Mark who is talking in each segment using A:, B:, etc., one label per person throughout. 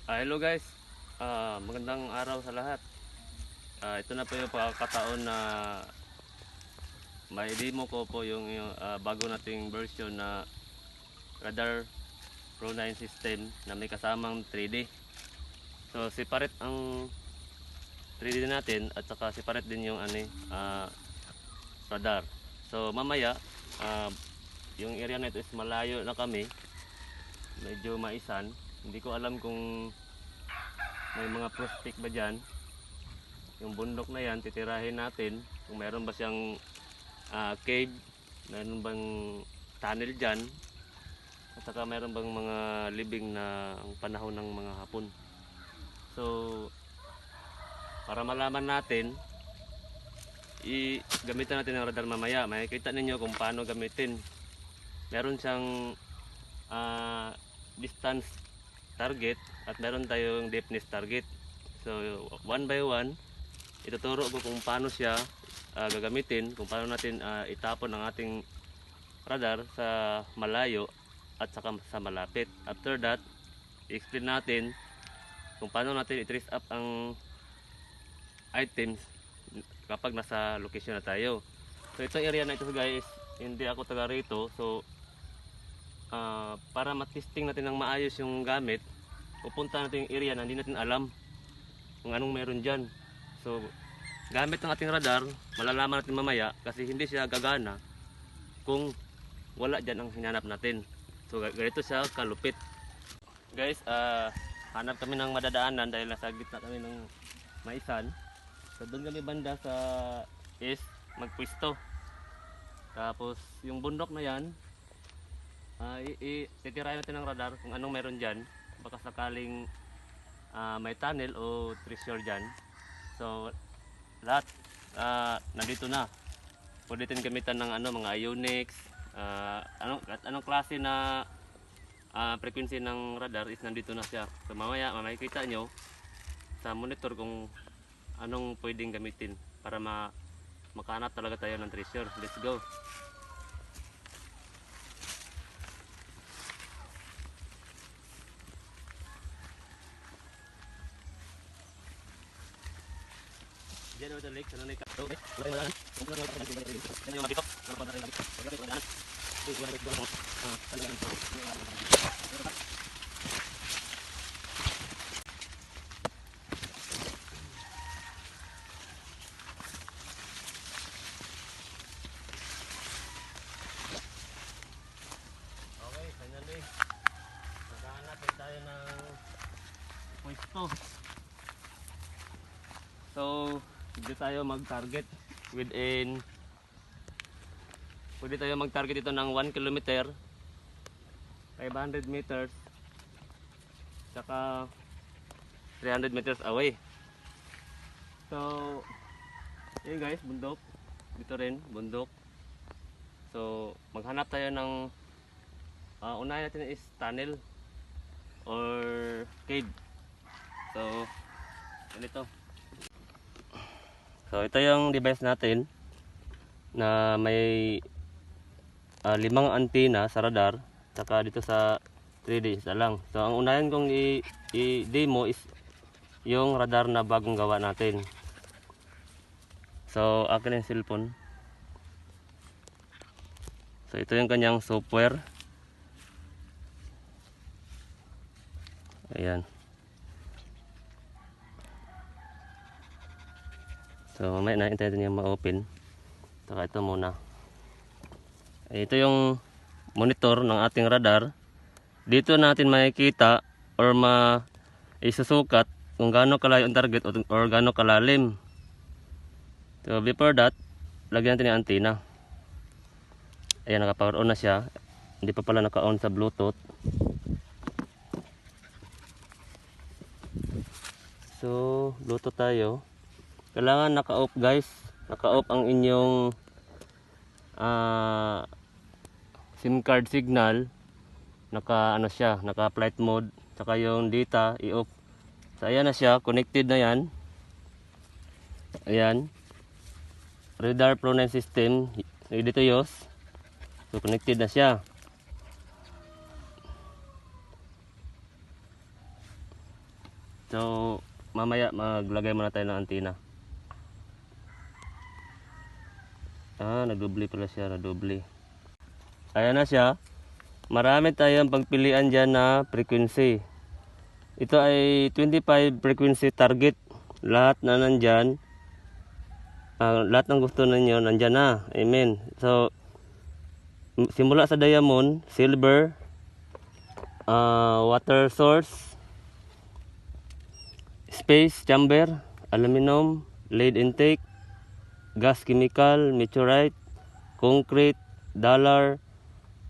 A: Hello guys, magandang araw sa lahat. Ito na po yung pagkakataon na may demo ko po yung bago nating version na Radar Pro 9 system na may kasamang 3D. So separate ang 3D natin at saka separate din yung radar. So mamaya yung area na ito is malayo na kami, medyo maisan. Hindi ko alam kung may mga prospect ba dyan. Yung bundok na yan titirahin natin kung meron ba siyang cave, meron bang tunnel dyan, at saka meron bang mga libing na ang panahon ng mga hapon. So para malaman natin, gamitan natin ang radar mamaya. Makikita ninyo kung paano gamitin. Meron siyang distance target at meron tayong deepness target. So one by one ituturo ko kung paano siya gagamitin, kung paano natin itapon ang ating radar sa malayo at saka sa malapit. After that, i-explain natin kung paano natin i-trace up ang items kapag nasa location na tayo. So ito area na ito guys, hindi ako taga rito. So para matesting natin ng maayos yung gamit, pupunta natin yung area na hindi natin alam kung anong meron dyan. So gamit ng ating radar, malalaman natin mamaya kasi hindi siya gagana kung wala dyan ang hinanap natin. So ganito siya kalupit. Guys, hanap kami ng madadaanan dahil nasa gitna kami ng maisan. So doon kami banda sa east magpwisto. Tapos yung bundok na yan, titirahin natin ng radar kung anong meron dyan. Baka sakaling may tunnel o treasure dyan. So lahat nandito na. Pwede din gamitan ng mga ionics, anong klase na frequency ng radar is nandito na siya. So mamaya makikita nyo sa monitor kung anong pwedeng gamitin para makahanap talaga tayo ng treasure. Let's go. Diyan naman sa lake, sa nanay ka. Okay, wala yung malaan. Kung wala yung malaan, yan yung mabitok. Wala pa na rin mabitok. Wala yung malaan. Wala yung malaan. Talagang ito. Okay, finally. Naghahanap tayo ng pwesto. So, dito tayo mag-target within, pwede tayo mag-target ito ng 1 kilometer, 500 meters, saka 300 meters away. So, yun guys, bundok. Dito rin, bundok. So, maghanap tayo ng, unahin natin is tunnel or cave. So, ganito. So ito yung device natin na may 5 antena sa radar, saka dito sa 3D isa lang. So ang unahin kong i-demo is yung radar na bagong gawa natin. So akin yung cellphone. So ito yung kanyang software. Ayan. So mamaya na natin yung ma-open. Saka ito muna. Ito yung monitor ng ating radar. Dito natin makikita or isusukat kung gaano kalayo ang target or gaano kalalim. So before that, lagyan natin yung antena. Ayan, naka-power on na siya. Hindi pa pala naka-on sa Bluetooth. So Bluetooth tayo. Kailangan naka-off guys. Naka-off ang inyong SIM card signal. Naka flight mode. Saka yung data i-off. So ayan na siya, connected na yan. Ayan. Radar Pro 9 system, ready to use. So connected na siya. So mamaya maglagay muna tayo ng antena. Nagdoble pala siya, nadoble. Ayan na siya. Marami tayong pagpilian dyan na frequency. Ito ay 25 frequency target. Lahat na nandyan. Lahat ng gusto ninyo nandyan na. Amen. So simula sa diamond, silver, water source, space chamber, aluminum, lead intake, gas chemical, meteorite, concrete, dollar,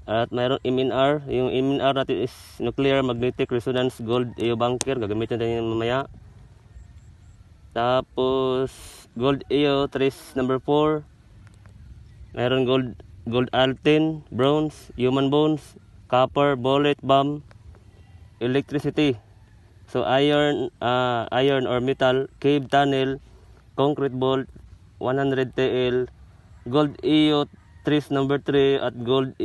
A: at mayroon MNR. Yung MNR natin is nuclear magnetic resonance gold EO bunker. Gagamitin natin yung mamaya. Tapos gold EO trace number 4. Mayroon gold altin, bronze, human bones, copper, bullet, bomb, electricity. So iron or metal, cave tunnel, concrete bolt, 100 TL, gold EO trace number 3 at gold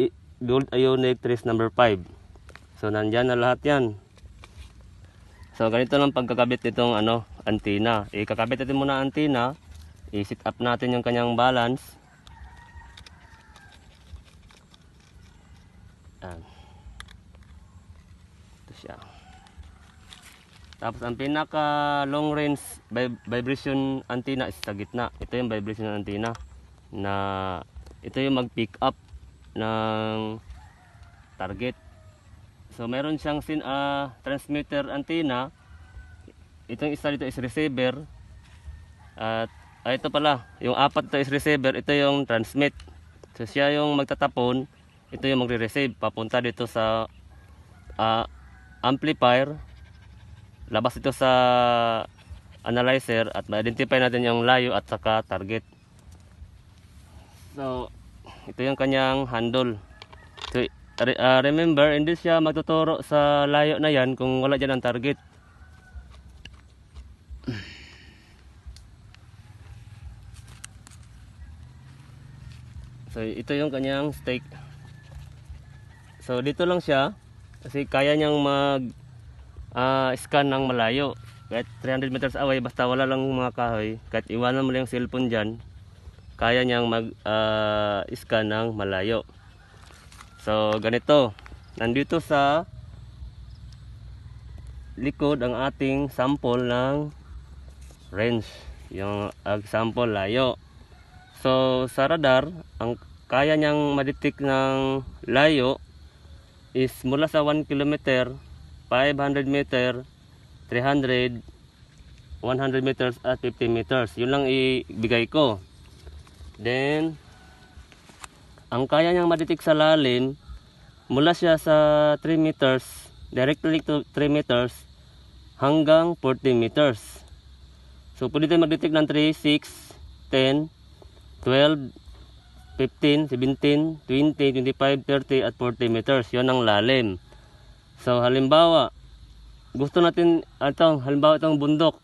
A: ionic trace number 5. So nandyan na lahat yan. So ganito lang pagkakabit nitong antena. Ikakabit natin muna ang antena. I-set up natin yung kanyang balance. Ito siya. Tapos ang pinaka long range vibration antenna is sa gitna. Ito yung vibration antenna na ito yung mag-pick up ng target. So meron siyang transmitter antenna. Itong isa dito is receiver. At ito pala, yung apat ito is receiver, ito yung transmit. So siya yung magtatapon, ito yung magre-receive papunta dito sa amplifier. Labas ito sa analyzer at ma-identify natin yung layo at saka target. So ito yung kanyang handle. So remember, hindi siya magtuturo sa layo na yan kung wala dyan ang target. So ito yung kanyang stake. So dito lang siya kasi kaya niyang scan ng malayo. Kahit 300 meters away, basta wala lang mga kahoy, kahit iwanan mo lang yung cellphone dyan, kaya niyang scan ng malayo. So ganito, nandito sa likod ang ating sample ng range, yung sample layo. So sa radar, ang kaya niyang ma-detect ng layo is mula sa 1 kilometer, 500 meter, 300, 100 meters at 50 meters. Yun lang ibigay ko. Then ang kaya niyang ma-detect sa lalim, mula siya sa 3 meters, directly to 3 meters hanggang 40 meters. So pwede tayo mag-detect ng 3, 6, 10, 12, 15, 17, 20, 25, 30 at 40 meters. Yun ang lalim. So halimbawa, gusto natin halimbawa itong bundok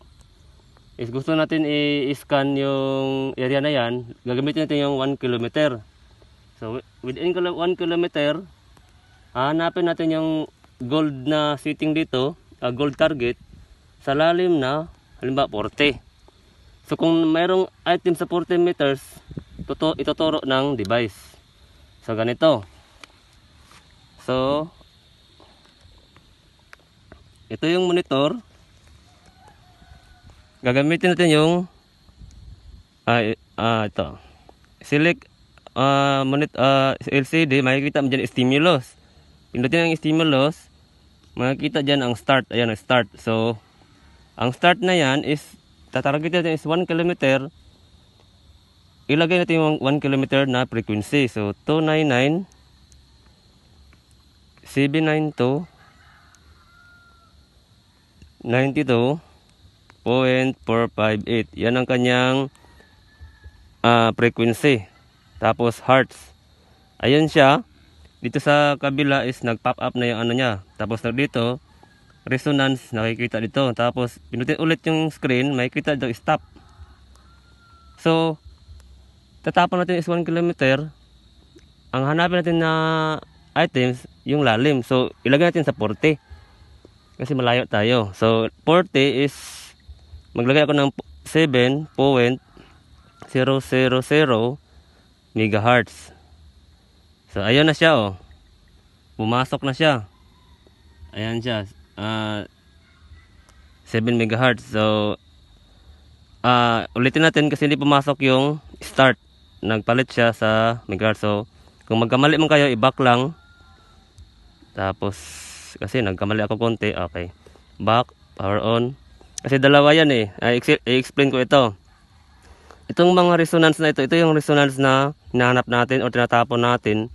A: is gusto natin i-scan yung area na yan, gagamitin natin yung 1 kilometer. So within 1 kilometer, hanapin natin yung gold na setting dito, gold target sa lalim na halimbawa 40. So kung mayroong item sa 40 meters, ituturo ng device. So ganito. So ito yung monitor. Gagamitin natin yung ito. Select LCD, makikita mo dyan stimulus. Pindutin ang stimulus, makikita dyan ang start. Ayan ang start. So ang start na yan is tatarget natin is 1 kilometer. Ilagay natin yung 1 kilometer na frequency. So 299 792 92.458. Yan ang kanyang frequency. Tapos hertz. Ayun siya. Dito sa kabila is nag-pop up na yung niya. Tapos dito resonance, nakikita dito. Tapos pinutin ulit yung screen, makikita dito stop. So tatapon natin is 1 kilometer. Ang hanapin natin na items yung lalim. So ilagay natin sa 40. Kasi malayo tayo. So 40 is maglagay ako ng 7.000 megahertz. So ayun na siya oh. Pumasok na siya. Ayan siya. 7 megahertz. So ulitin natin kasi hindi pumasok yung start. Nagpalit siya sa megahertz. So kung magkamali man kayo, i-back lang. Tapos kasi nagkamali ako konti. Okay. Back, power on. Kasi dalawa yan eh. I-explain ko ito. Itong mga resonance na ito yung resonance na hinahanap natin o tinatapon natin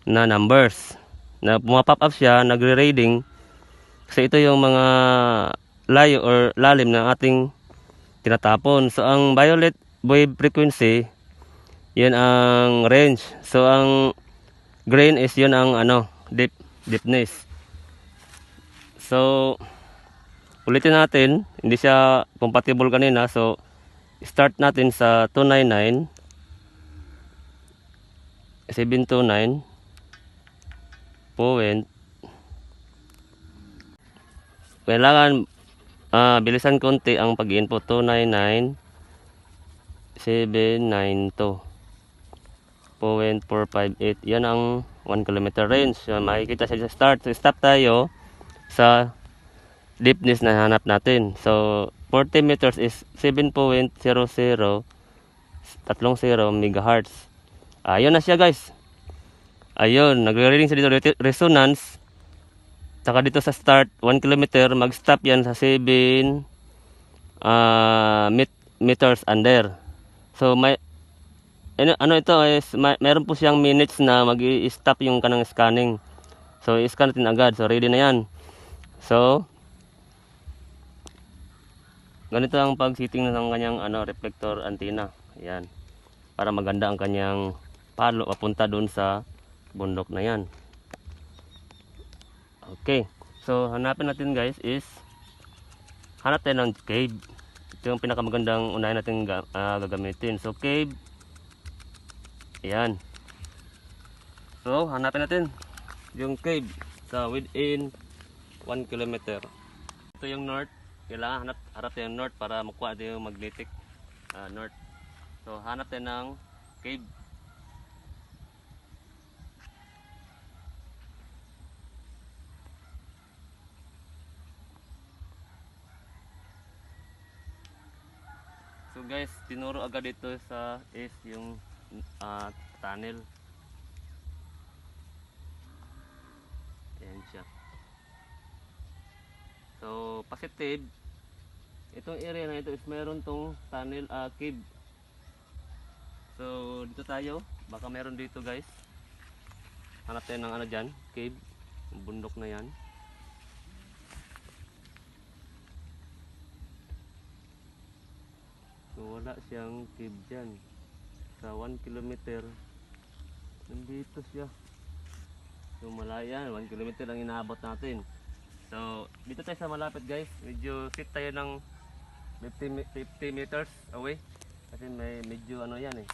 A: na numbers. Na pumapop up siya, nagre-reading. Kasi ito yung mga layo or lalim ng ating tinatapon. So ang violet wave frequency, yun ang range. So ang green is yun ang deepness. So ulitin natin, hindi siya compatible kanina. So start natin sa 299 729 point. Kailangan bilisan konti ang pag-input. 299 792.458. Yan ang 1 kilometer range. So, makikita siya sa start. So stop tayo sa deepness na hanap natin. So 40 meters is 7.0030 megahertz. Ayun na siya guys. Ayun, nagre-reading siya dito resonance. Saka dito sa start 1 kilometer, mag-stop yan sa 7 meters under. So may ano ito is meron po siyang minutes na mag-i-stop yung kanang scanning. So i-scan natin agad. So ready na yan. So ganito ang pag-setting ng kanyang reflector antenna. Ayan. Para maganda ang kanyang palo papunta doon sa bundok na yan. Okay. So hanapin natin guys is hanap tayo ng cave. Ito yung pinakamagandang unahin natin gagamitin. So cave. Ayan. So hanapin natin yung cave sa within 1 kilometer. Ito yung north. Kailangan harap tayo ng north para makuha tayo yung magnetic north. So hanap tayo ng cave. So guys, tinuro agad dito sa is yung tunnel. Ayan siya. So positive, itong area na ito is meron tong tunnel cave. So dito tayo, baka meron dito guys. Hanap tayo ng dyan, cave, bundok na yan. So wala siyang cave dyan. Sa 1 kilometer, nandito siya. So malaya, 1 kilometer ang inaabot natin. So dito tayo sa malapit guys. Medyo sit tayo ng 50 meters away. Kasi may medyo yan eh.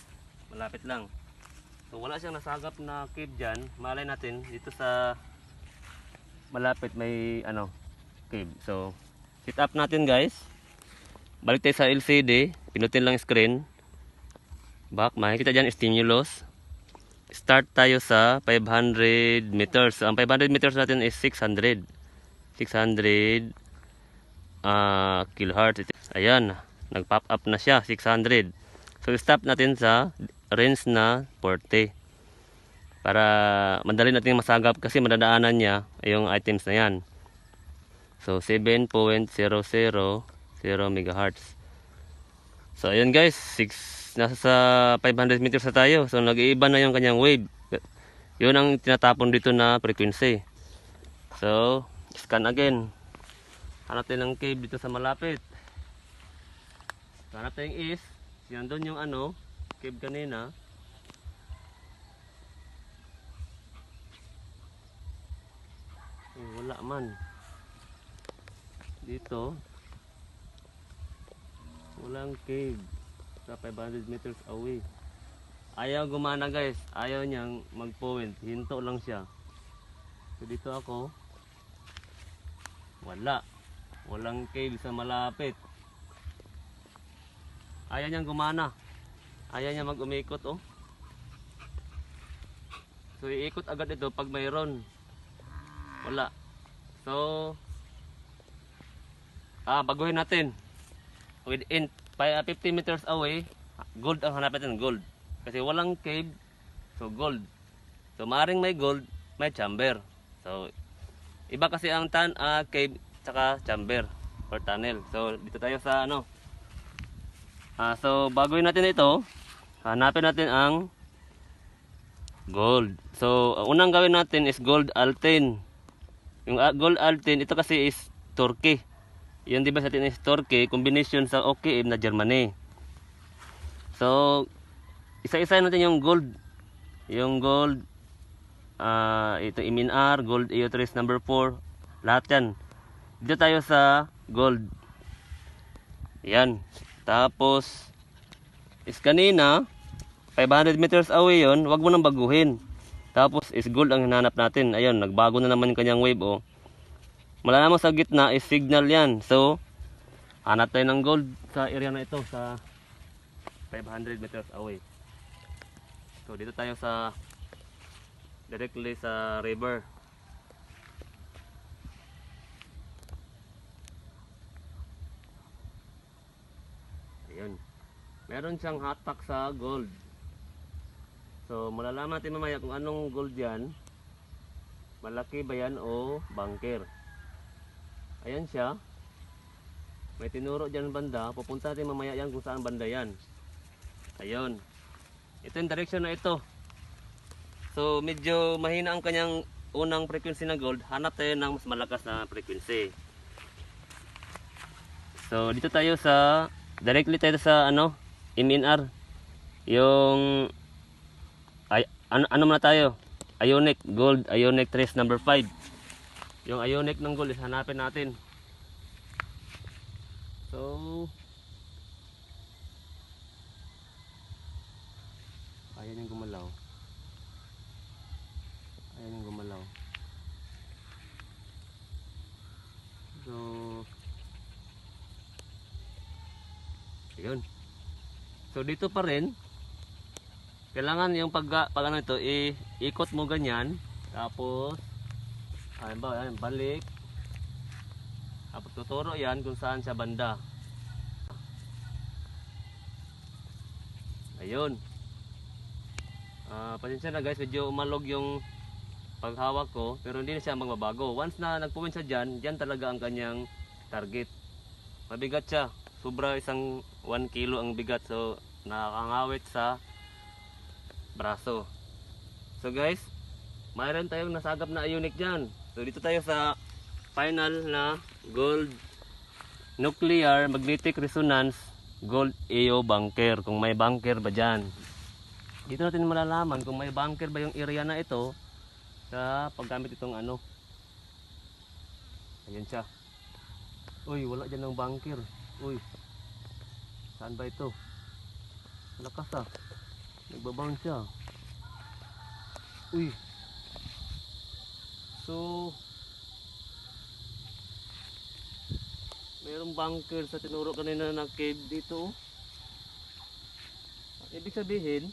A: Malapit lang. So wala siyang nasagap na cave dyan. Malay natin dito sa malapit may cave. So sit up natin guys. Balik tayo sa LCD, pinutin lang screen. Back, makikita dyan stimulus. Start tayo sa 500 meters. So, ang 500 meters natin is 600 kilohertz. Ayan, nag-pop up na siya, 600. So stop natin sa range na 40. Para madali natin masagap kasi madadaanan niya yung items na yan. So 7.000 megahertz. So ayun guys, nasa sa 500 meters na tayo. So nag-iiba na yung kanyang wave. Yun ang tinatapon dito na frequency. So scan again. Hanap tayo ng cave dito sa malapit. So, hanap tayo yung is. Yan doon yung cave kanina. Wala man. Dito walang cave sa 500 meters away. Ayaw gumana guys, ayaw niyang mag-point, hinto lang siya. So dito ako, Wala. Walang cave sa malapit. Ayaw niyang gumana. Ayaw niya mag-umikot, oh. So iikot agad ito pag mayroon. Wala. So baguhin natin. Within 50 meters away, gold ang hanapin natin, gold. Kasi walang cave, so gold. So maaring may gold, may chamber. So iba kasi ang cave tsaka chamber or tunnel. So dito tayo sa ano. So baguhin natin ito, hanapin natin ang gold. So unang gawin natin is gold altin. Yung gold altin, ito kasi is Turkey. Yung di ba sa atin is Turkey, combination sa OKM na Germany. So isa-isa natin yung gold. Yung gold, ito MNR, gold EO3 number 4, lahat yan. Dito tayo sa gold. Yan. Tapos is kanina 500 meters away yon, wag mo nang baguhin. Tapos is gold ang hinanap natin. Ayun, nagbago na naman yung kanyang wave, oh. Malalaman sa gitna is signal yan. So hanap tayo ng gold sa area na ito, sa 500 meters away. So dito tayo sa directly sa river. Ayun. Meron siyang hatak sa gold. So malalaman natin mamaya kung anong gold yan. Malaki ba yan o bunker. Ayan siya. May tinuro dyan banda. Pupunta natin mamaya yan kung saan banda yan. Ayun. Ito yung direction na ito. So medyo mahina ang kanyang unang frequency na gold. Hanap tayo ng mas malakas na frequency. So dito tayo sa directly tayo sa ano, MNR. Yung ano muna tayo? Ionic gold, Ionic trace number 5. Yung Ionic ng gold is hanapin natin. So ayan yung gumalaw. Ayan yung gumalaw. So ayun. So dito pa rin kailangan yung pag ano ito, ikot mo ganyan. Tapos ayun ba, ayun, balik. Tapos tuturo yan kung saan siya banda. Ayun. Pasensya na guys, medyo umalog yung paghawak ko, pero hindi na siya magbabago. Once na nagpuwin siya dyan, dyan talaga ang kanyang target. Mabigat siya. Sobra, isang 1 kilo ang bigat. So nakakangawit sa braso. So guys, mayroon tayong nasagap na ionic dyan. So dito tayo sa final na gold nuclear magnetic resonance gold EO bunker. Kung may bunker ba dyan. Dito natin malalaman kung may bunker ba yung area na ito sa paggamit itong ano. Ayan siya. Uy, wala dyan ng bunker. Uy, saan ba ito? Lakas ah. Nagbabounce siya. Uy. So mayroong bunker sa tinuro kanina na cave dito. Ibig sabihin,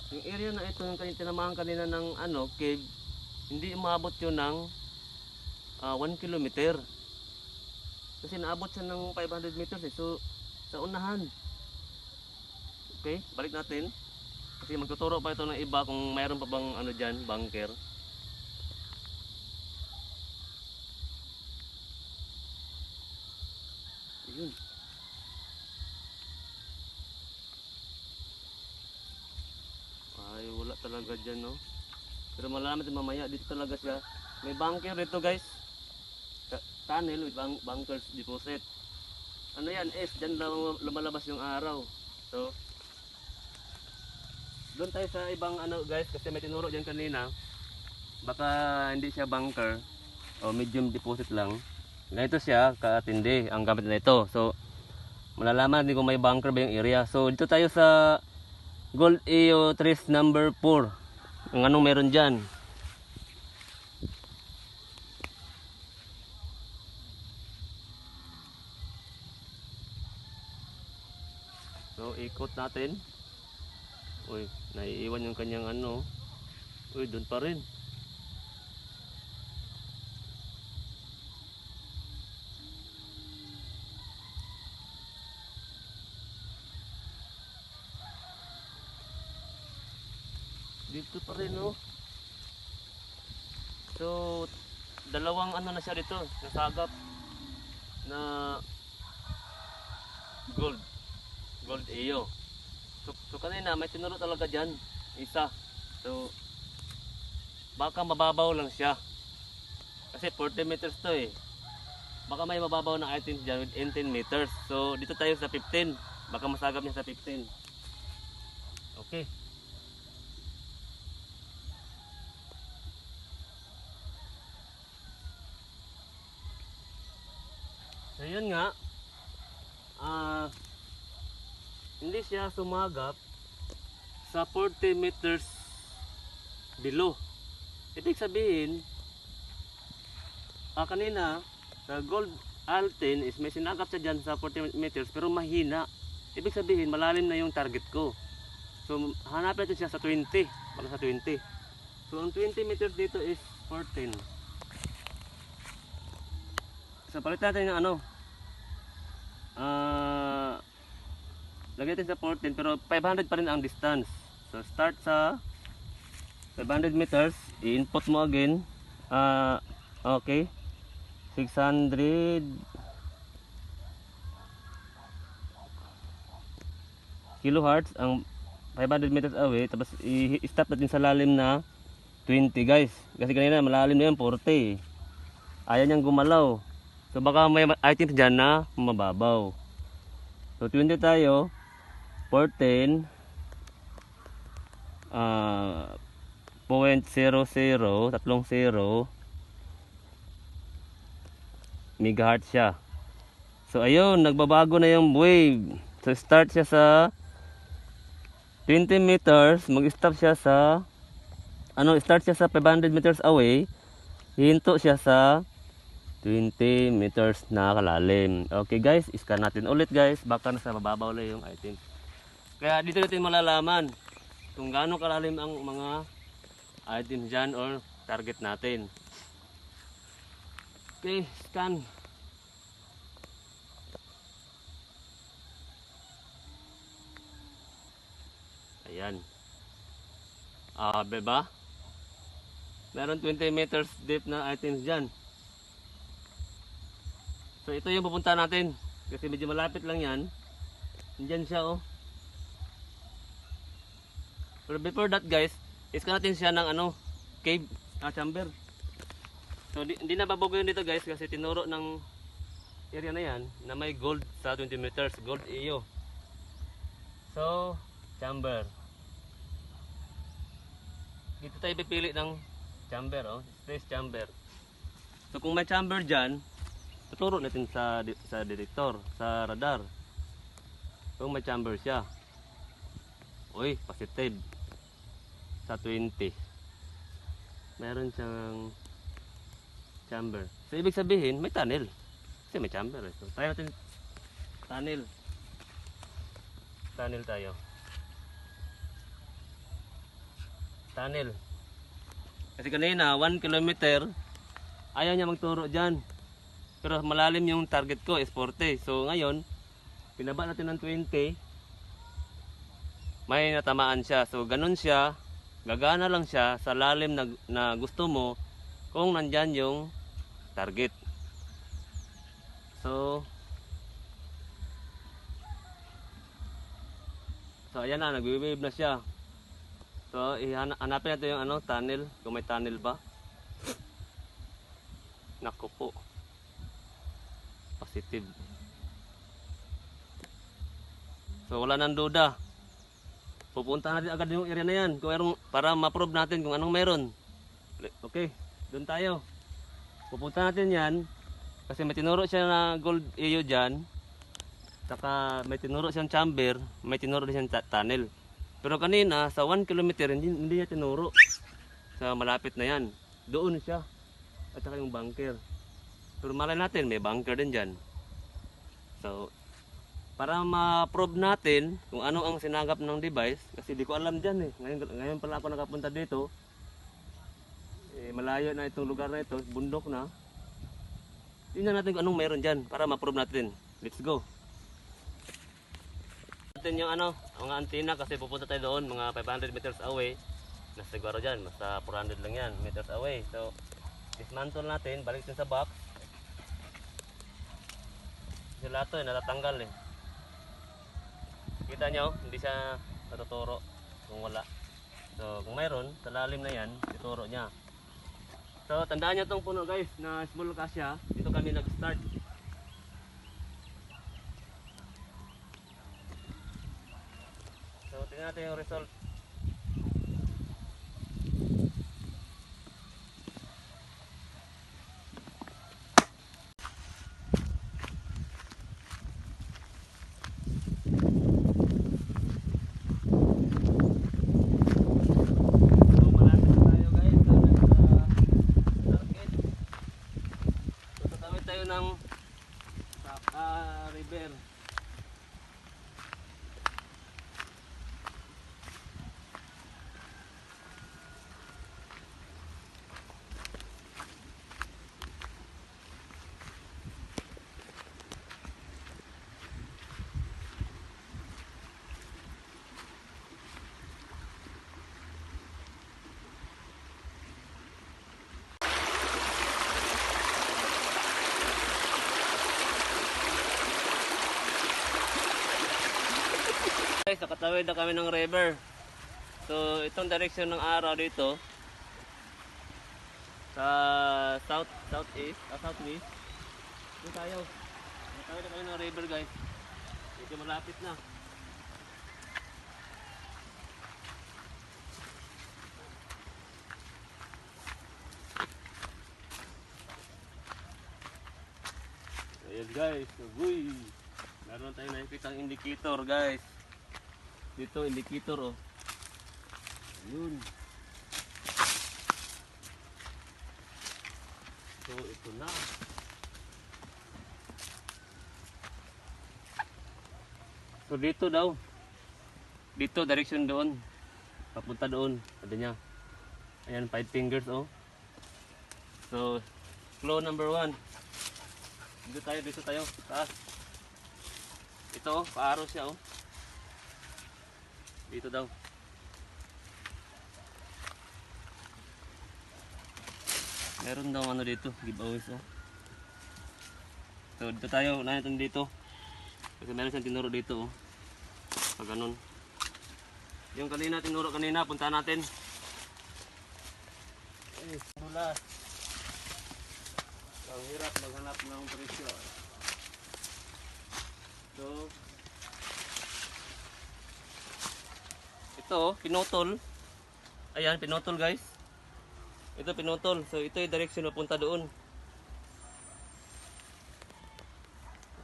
A: yung area na ito yung tinamahan kanina ng ano, cave, hindi umabot yun ng 1 kilometer. Kasi naabot siya ng 500 meters eh. So sa unahan. Okay, balik natin. Kasi magtuturo pa ito ng iba kung mayroon pa bang ano dyan, bunker. Ayun. Ay, wala talaga dyan, no? Pero malalaman natin mamaya, dito talaga siya. May bunker dito guys. Tunnel with bunkers deposit. Ano yan? Dyan lumalabas yung araw. So doon tayo sa ibang ano guys, kasi may tinuro dyan kanina. Baka hindi siya bunker o medium deposit lang. Ganito siya katindi ang gamit na ito. So malalaman din kung may bunker ba yung area. So dito tayo sa gold EO trace number 4. Ang anong meron dyan. So ikot natin. Uy, naiiwan yung kanyang ano. Uy, doon pa rin. Dito pa rin, oh. So, dalawang ano na siya dito, nasagap na gold. Gold iyo. So kanina may tinuro talaga dyan, isa. So, baka mababaw lang siya. Kasi 40 meters to eh. Baka may mababaw na items dyan with 10 meters. So, dito tayo sa 15. Baka masagap niya sa 15. Okay. So yun nga, hindi siya sumagap sa 40 meters below. Ibig sabihin, kanina sa gold altin is may sinagap siya dyan sa 40 meters pero mahina. Ibig sabihin, malalim na yung target ko. So hanapin natin siya sa 20, baka sa 20. So ang 20 meters dito is 14. So palitan natin ng ano, lagyan natin sa 14 pero 500 pa rin ang distance. So start sa 500 meters, i-input mo again. Okay, 600 kilohertz ang 500 meters away. Tapos i-stop natin sa lalim na 20 guys, kasi kanina malalim na yan 40. Ayaw niyang gumalaw. So baka may items dyan na mababaw. So 20 tayo, 14 .00 30 megahertz siya. So ayun, nagbabago na yung wave. So start siya sa 20 meters, mag-stop siya sa start siya sa 500 meters away, hinto siya sa 20 meters na kalalim. Okay guys, iscan natin ulit guys, baka nasa mababaw lang yung item. Kaya dito natin malalaman kung gaano kalalim ang mga items dyan or target natin. Okay, scan. Ayan. Diba? Meron 20 meters deep na items dyan. So ito yung pupunta natin. Kasi medyo malapit lang yan. Diyan siya oh. Pero before that guys, iskan natin siya ng cave, chamber. So hindi na babago yun dito guys kasi tinuro ng area na yan na may gold sa 20 meters. Gold iyo. So, chamber. Dito tayo pipili ng chamber oh. Space chamber. So kung may chamber dyan, tuturo natin sa detector, sa radar. Kung may chamber siya. Uy, positive. Sa 20. Meron siyang chamber. So ibig sabihin, may tunnel. Kasi may chamber. So tayo natin tunnel. Tunnel tayo. Tunnel. Kasi kanina, 1 kilometer, ayaw niya magturo dyan. Pero malalim yung target ko is 40. So ngayon, pinaba natin ng 20. May natamaan siya. So ganun siya. Gagana lang siya sa lalim na gusto mo kung nandyan yung target. So ayan na, nagwe-wave na siya. So hanapin natin yung tunnel, kung may tunnel ba. Naku po. Positive. So wala nang duda. Pupunta natin agad yung area na yan kung mayroong, para ma-prove natin kung anong meron. Okay, doon tayo. Pupunta natin yan kasi may tinuro siya na gold iyo dyan. Saka may tinuro siyang chamber, may tinuro siyang tunnel. Pero kanina sa 1 kilometer hindi niya tinuro. Sa malapit na yan. Doon siya. At saka yung bunker. Pero malay natin may bunker din dyan. So para ma-prove natin kung ano ang sinagap ng device, kasi di ko alam dyan eh. Ngayon pala ako nakapunta dito. Malayo na itong lugar na ito, bundok na. Tingnan natin kung anong meron dyan para ma-prove natin. Let's go. Natin yung mga antena kasi pupunta tayo doon mga 500 meters away. Nasa siguro dyan, basta 400 lang yan meters away. So, dismantle natin, balik din sa box. Yung lato natatanggal eh. Kita nyo, hindi siya natuturo kung wala. So, kung mayroon, sa lalim na yan, ituro niya. So, tandaan nyo itong puno guys, na small cassia. Dito kami nag-start. So, tingnan natin yung result. Ng river. Guys, nakatawid na kami ng river. So, itong direction ng araw dito sa southeast. Dito tayo. Nakatawid na kami ng river guys. Dito malapit na. Ayan guys, uy. Meron tayong nakikitang indicator guys. Dito indicator oh. Ayun. So ito na. So dito daw. Dito direction doon. Papunta doon. Ada niya. Ayan 5 fingers oh. So flow number 1. Dito tayo. Taas. Ito oh, paaro siya oh. Dito daw. Meron daw ano dito, giveaways oh. So dito tayo, unahin natin dito. Kasi meron siyang tinuro dito oh. Pag ganun. Yung kanina tinuro kanina, punta natin. Ay, dulas. Ang hirap maghanap ng presyo. So ito, pinutol. Ayan, pinutol guys. Ito pinutol. So ito yung direction na punta doon.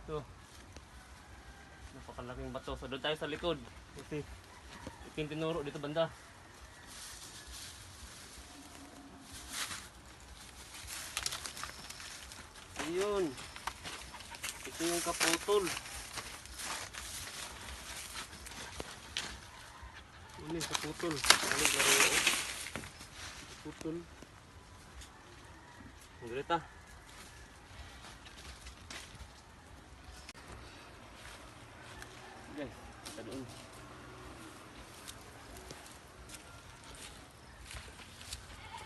A: Ito. Napakalaking bato. So doon tayo sa likod. Kasi ito yung tinuro dito banda. Ayun. Ito yung kaputol. Ini kaputol. Ano laro? Kaputol. Ang direta. Guys, kita doon.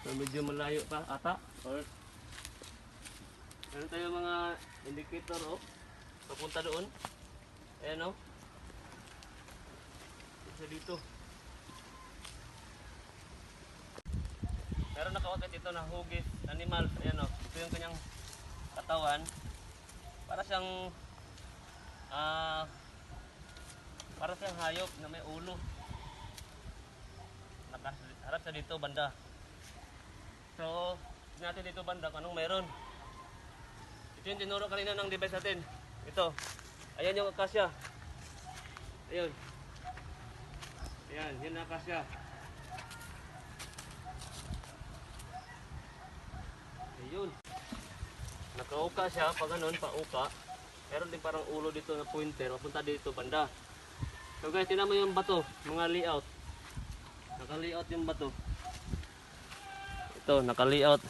A: So medyo malayo pa ata. Or meron tayo mga indicator oh. Papunta doon. Ayan oh. Isa dito. Meron nakawagad ito na hugis animals. Ayan o. Ito yung kanyang katawan. Para siyang hayop na may ulo. Nakaharap sa dito banda. So, tignan natin dito banda kung anong meron. Ito yung tinuro kanina ng device natin. Ito. Ayan yung akasya. Ayun. Ayan, yun ang akasya. Ayun. Nakauka siya, pag ganun, pauka. Meron din parang ulo dito na pointer, papunta dito banda. So guys, tingnan mo yung bato, mga layout. Naka-layout yung bato. Ito, naka-layout.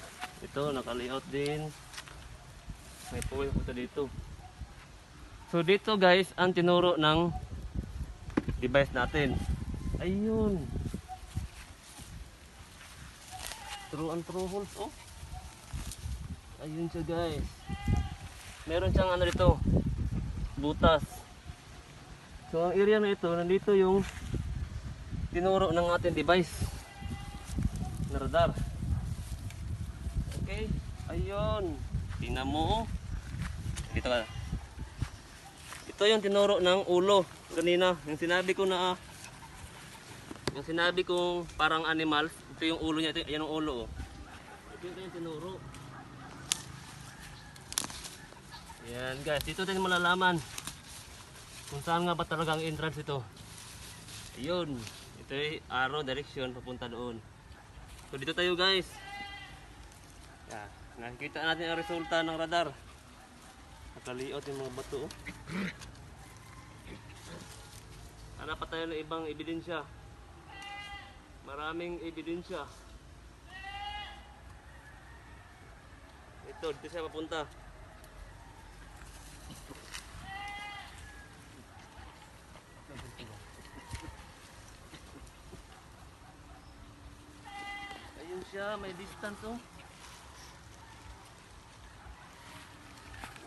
A: Ito, naka-layout din. May puwil punta dito. So dito guys, ang tinuro ng device natin. Ayun. True and true holes, oh. Ayun siya guys. Meron siyang ano dito, butas. So ang area na ito, nandito yung tinuro ng ating device na radar. Okay, ayun. Tingnan mo, oh. Dito ka. Ito yung tinuro ng ulo kanina, yung sinabi ko na yung sinabi kong parang animals. Ito yung ulo niya, ito yung ulo, oh. Ito yung tinuro. Yan guys, dito tayo malalaman kung saan nga ba talaga ang entrance ito. Ayun, ito yung arrow direction papunta doon. So dito tayo guys. Yan, nakikita natin ang resulta ng radar. Nakaliot yung mga bato, oh. Hanap pa tayo ng ibang ebidensya. Maraming ebidensya. Ito, dito siya papunta. Ayun siya, may distance, oh.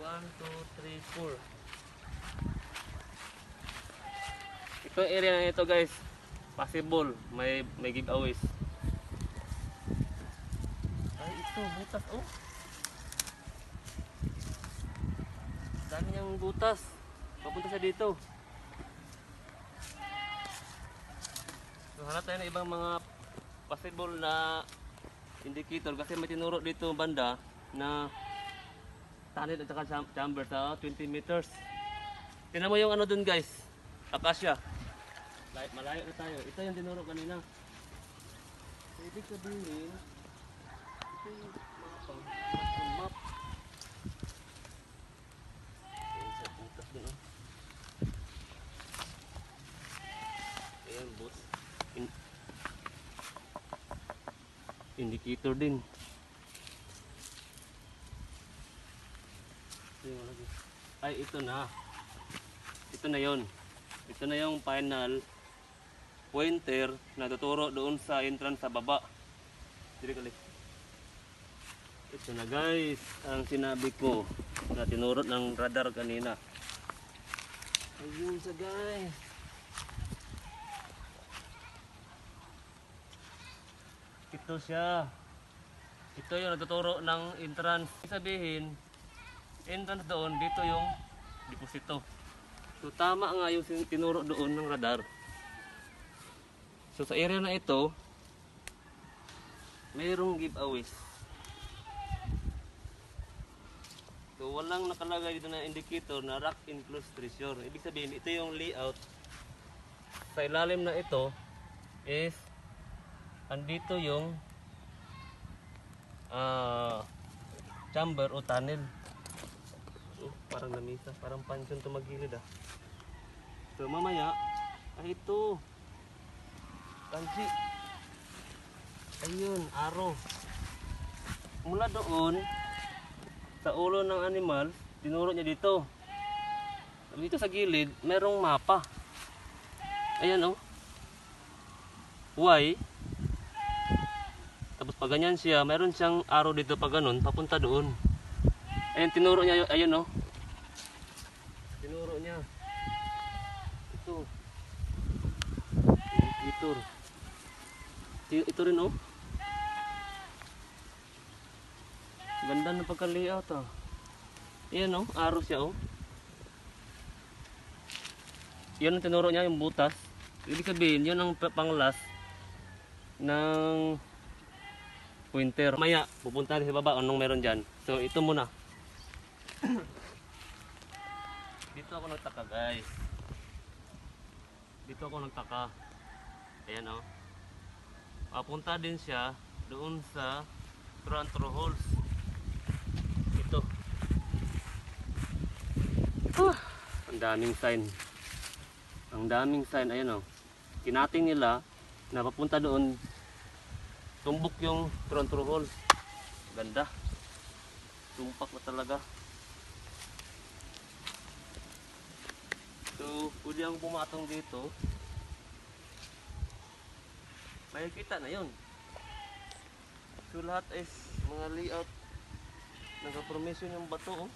A: 1, 2, 3, 4. Ito area na ito guys, possible may giveaways. Ay ito, butas, oh. Dami niyang butas. Papunta siya dito. So hanap tayo ng ibang mga possible na indicator kasi may tinuro dito banda na tunnel at saka chamber sa 20 meters. Tingnan mo yung ano dun guys, akasya. Malayo na tayo. Ito yung tinuro kanina. So, ibig sabihin, ito yung map. Ayan sa butas dun, oh. Ayan, boss. Indicator din. Ay, ito na. Ito na yon. Ito na yung final pointer na tuturo doon sa entrance sa baba. Dili kali. Ito na guys, ang sinabi ko na tinuro ng radar kanina. Ayun sa guys. Ito siya. Ito yung nagtuturo ng entrance. Sabihin, entrance doon, dito yung deposito. So tama nga yung tinuro doon ng radar. So sa area na ito, mayroong giveaways. So walang nakalagay dito na indicator na rock enclosed treasure. Ibig sabihin, ito yung layout. Sa ilalim na ito is andito yung chamber o tunnel. Parang lamisa, parang pansyon tumagilid, ah. So mamaya, ay ito. Kansi. Ayun, araw. Mula doon, sa ulo ng animal, tinuro niya dito. Dito sa gilid, merong mapa. Ayan, oh. Y. Tapos pag ganyan siya, meron siyang arrow dito pag ganun, papunta doon. Ayun, tinuro niya, ayun, oh. Tinuro niya. Ito. Indicator. Ito rin, oh. Ganda ng pagka-layout, ah. Ayan, oh, arrow siya, oh. Yan ang tinuro niya, yung butas. Ibig sabihin, yun ang pang-last ng pointer. Maya, pupunta sa baba, anong meron dyan. So, ito muna. Dito ako nagtaka, guys. Dito ako nagtaka. Ayan, oh. Papunta din siya doon sa true holes. Ito. Ang daming sign. Ang daming sign. Ayan o. Kinating nila na papunta doon. Tumbok yung true hole. Ganda. Tumpak na talaga. So, pwede akong pumatong dito. Makikita na yun. So, lahat is mga layout. Nag-formation yung bato. Oh.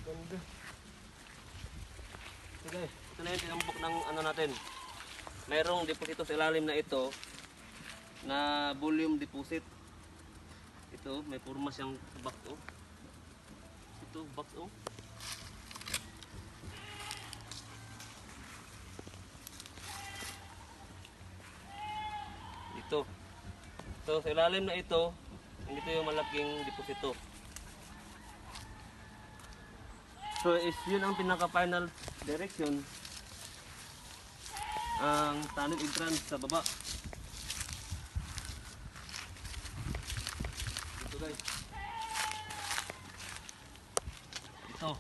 A: Ganda. Okay, ito na yung tinambok ng ano natin. Mayroong deposito sa ilalim na ito na volume deposit. Ito, may forma siyang box. Oh. Ito, box. Oh. Ito. So sa ilalim na ito, ito yung malaking deposito. So is yun ang pinaka final direction ang tunnel entrance sa baba. Ito guys. Ito.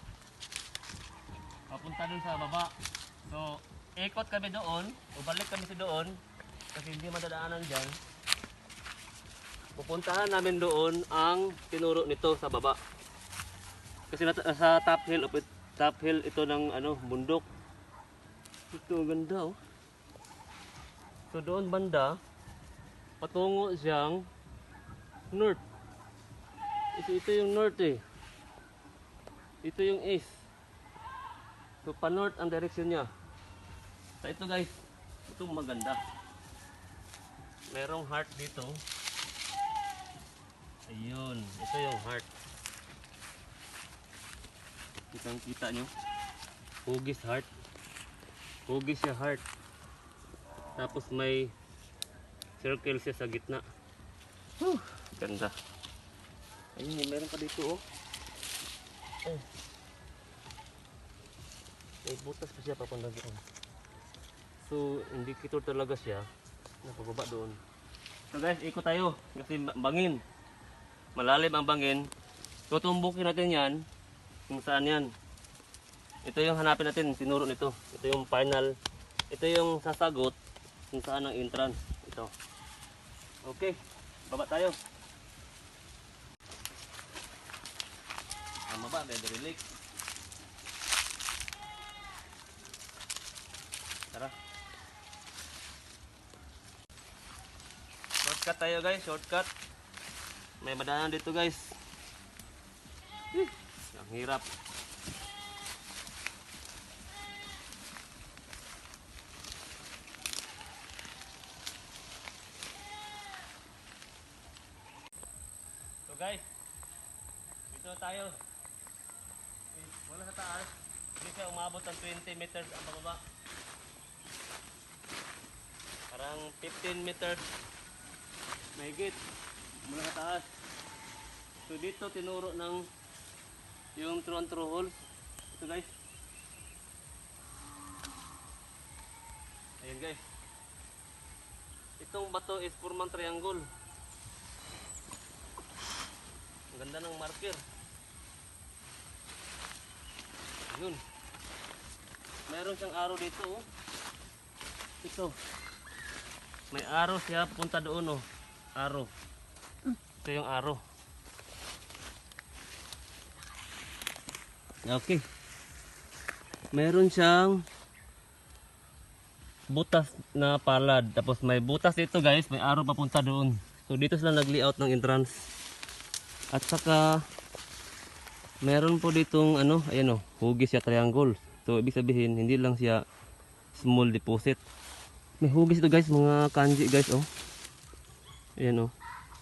A: Papunta dun sa baba. So ikot kami doon, o balik kami sa doon kasi hindi madadaanan dyan. Pupuntahan namin doon ang tinuro nito sa baba. Kasi sa top hill ito ng ano, bundok. Ito ganda oh. So doon banda patungo siyang north. Ito yung north eh. Ito yung east. So pa north ang direction niya. So ito guys, ito maganda. Merong heart dito. Ayun, ito yung heart. Kitang kita nyo. Hugis heart. Hugis siya heart. Tapos may circle siya sa gitna. Ganda. Ayun, meron pa dito oh. May butas pa siya papunta doon. So, indicator talaga siya. Napababa doon. So guys, ikot tayo. Kasi bangin. Malalim ang bangin. Tutumbukin natin yan. Kung saan yan. Ito yung hanapin natin. Sinuro nito. Ito yung final. Ito yung sasagot. Kung saan ang entrance. Ito. Okay. Baba tayo. Ang baba. Very lake. Tara. Shortcut tayo guys. Shortcut. May madaanan dito guys. Ang hirap. So guys, dito tayo. Wala sa taas. Hindi siya umabot ng 20 meters ang pababa. Parang 15 meters. Mahigit. Mula sa taas. So dito tinuro ng yung true holes. Ito guys. Ayan guys. Itong bato is formang triangle. Ang ganda ng marker. Yun. Meron siyang arrow dito oh. Ito. May arrow siya punta doon oh. Arrow. Ito yung arrow. Okay. Meron siyang butas na palad. Tapos may butas dito guys. May arrow papunta doon. So dito sila nag-layout ng entrance. At saka meron po ditong ano, ayan oh, hugis siya triangle. So ibig sabihin hindi lang siya small deposit. May hugis ito guys, mga kanji guys oh. Ayan oh.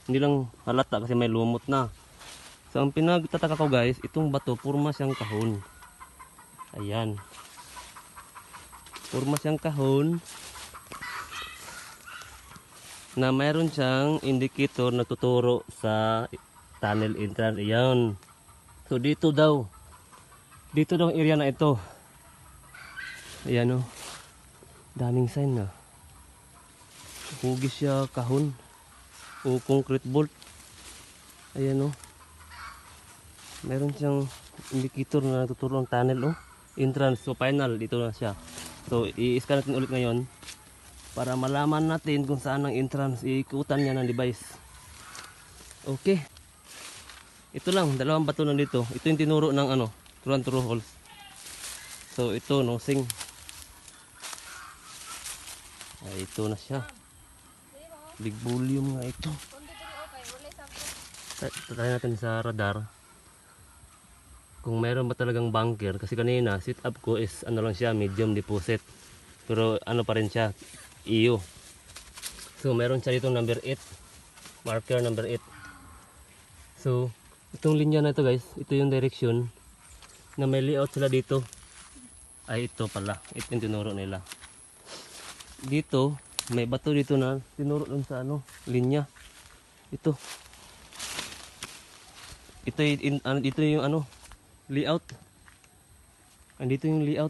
A: Hindi lang halata kasi may lumot na. So ang pinagtataka ko guys, itong bato forma siyang kahon. Ayan. Forma siyang kahon na mayroon siyang indicator na tuturo sa tunnel entrance. Ayan. So dito daw. Dito daw ang area na ito. Ayan oh. Daming sign na. Hugis siya kahon o concrete bolt. Ayan oh. Meron siyang indicator na nagtuturo ng tunnel, oh. Entrance, so final, dito na siya. So, i-scan natin ulit ngayon para malaman natin kung saan ang entrance. Iikutan niya ng device. Okay. Ito lang, dalawang bato na dito. Ito yung tinuro ng ano, true holes. So, ito, nosing. Ay, ito na siya. Big volume nga ito. Try natin sa radar kung meron ba talagang bunker, kasi kanina sit up ko is ano lang siya, medium deposit, pero ano pa rin siya, iyo. So meron siya dito number 8, marker number 8. So itong linya na ito guys, ito yung direction na may layout sila dito. Ay, ito pala, ito yung tinuro nila. Dito may bato dito na tinuro dun sa ano, linya. Ito dito yung ano, layout. Andito yung layout.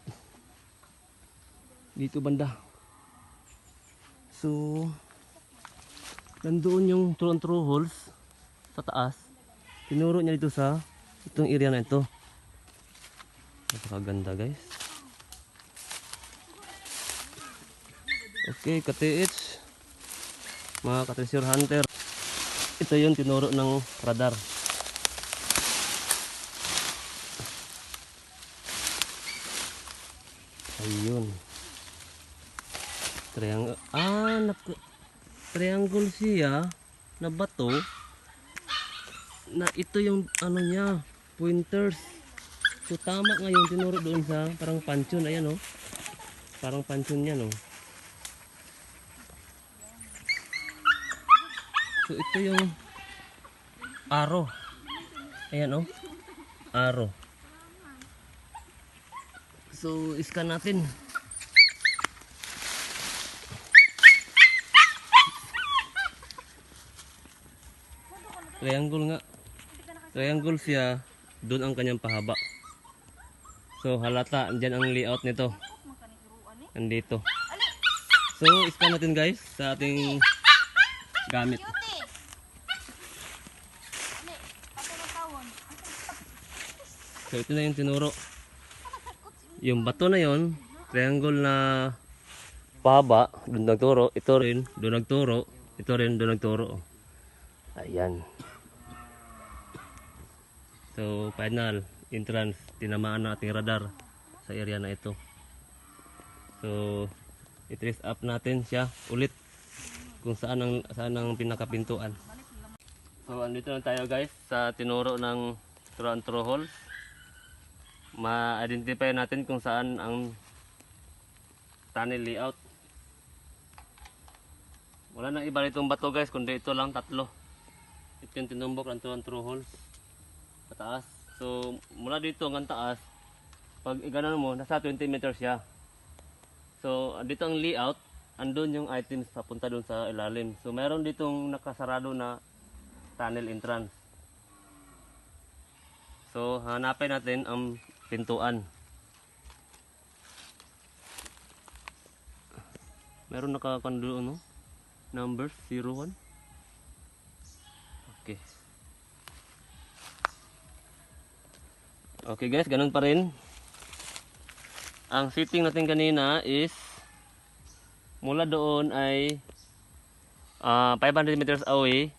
A: Dito banda. So, nandoon yung true holes sa taas. Tinuro niya dito sa itong area na ito. Napakaganda guys. Okay, ka-TH, mga ka-treasure hunter. Ito yung tinuro ng radar. Ayun. Triangle siya na bato. Na ito yung ano niya, pointers. So tama ngayon tinuro doon sa parang pansyon, ayan oh. Parang pansyon niya no. So ito yung arrow. Ayan oh. Arrow. So, iskan natin. Triangle nga. Triangle siya. Doon ang kanyang pahaba. So, halata. Andyan ang layout nito. Andito. So, iskan natin guys sa ating gamit. So, ito na yung tinuro. Yung bato na yon, triangle na pahaba, doon nagturo, ito rin, doon nagturo, ito rin, doon nagturo. Ayan. So, final, entrance, tinamaan na ating radar sa area na ito. So, i-trace up natin siya ulit kung saan ang pinakapintuan. So, andito na tayo guys sa tinuro ng true holes. Ma-identify natin kung saan ang tunnel layout. Wala nang iba nitong bato guys, kundi ito lang, tatlo. Ito yung tinumbok ng true holes pataas. So mula dito hanggang taas, pag iganon mo, nasa 20 meters siya. So dito ang layout, andun yung items papunta dun sa ilalim. So meron ditong nakasarado na tunnel entrance. So hanapin natin ang pintuan. Meron nakakandulo no? Number 01. Okay. Okay guys, ganun pa rin. Ang setting natin kanina is mula doon ay 500 meters away.